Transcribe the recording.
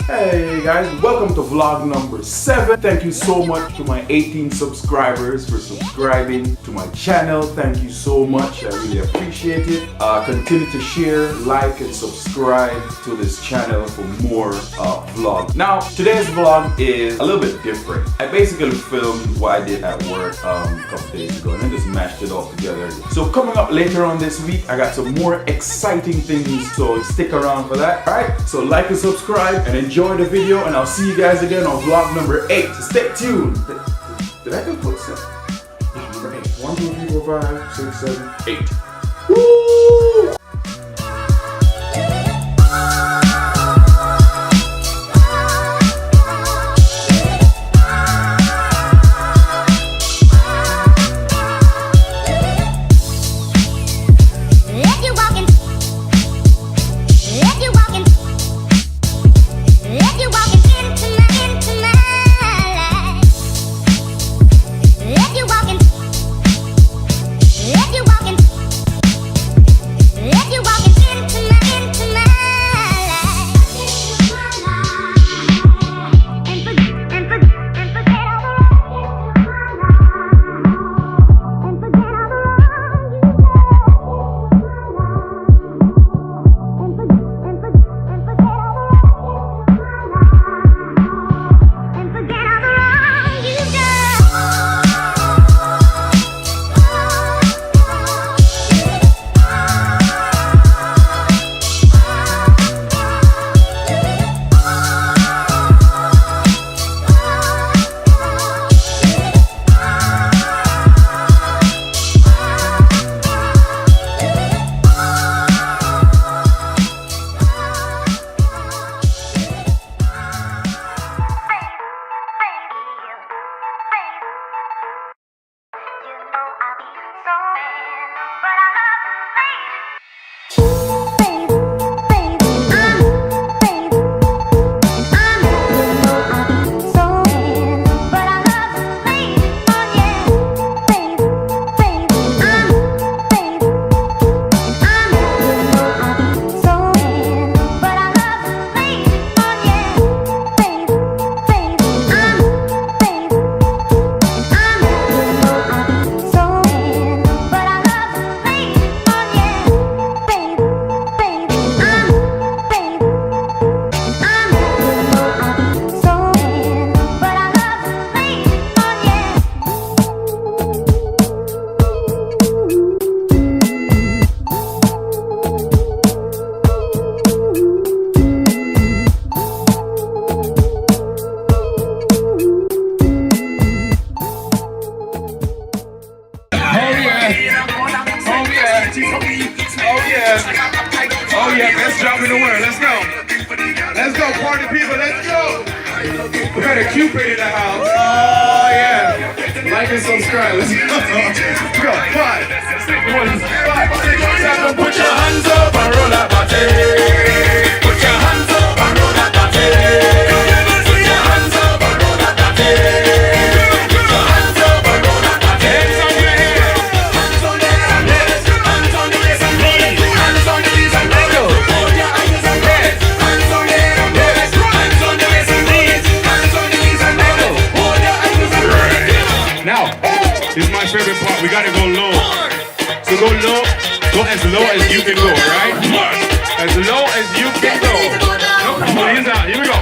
Hey guys, welcome to vlog number 7. Thank you so much to my 18 subscribers for subscribing to my channel. Thank you so much, I really appreciate it. Continue to share, like and subscribe to this channel for more vlogs. Now, today's vlog is a little bit different. I basically filmed what I did at work a couple days ago and then just mashed it all together. So coming up later on this week, I got some more exciting things, so stick around for that. Alright, so like and subscribe and enjoy the video, and I'll see you guys again on vlog number 8. Stay tuned. Did I just put 7? Number 8. 1, 2, 3, 4, 5, 6, 7, 8. Woo! Oh yeah, let's jump in the world. Let's go. Let's go, party people. Let's go. We got a Cupid in the house. Oh yeah. Like and subscribe. Let's go. Go. 5, 6, 7. Put your hands up and roll that body. Put your hands up and roll that body. Put your hands up and roll that body. Put your hands up and roll that body. Hands on your head. Hands on your head. Hands on your waist and knees. Hands on your knees and ankles. Hold your eyes and head. Hands on your head and waist. Hands on your waist and knees. Hands on your knees and ankles. Hold your eyes and head. Now, this is my favorite part. We gotta go low. So go low. Go as low as you can go, right? As low as you can go. Nope. Hands out. Here we go.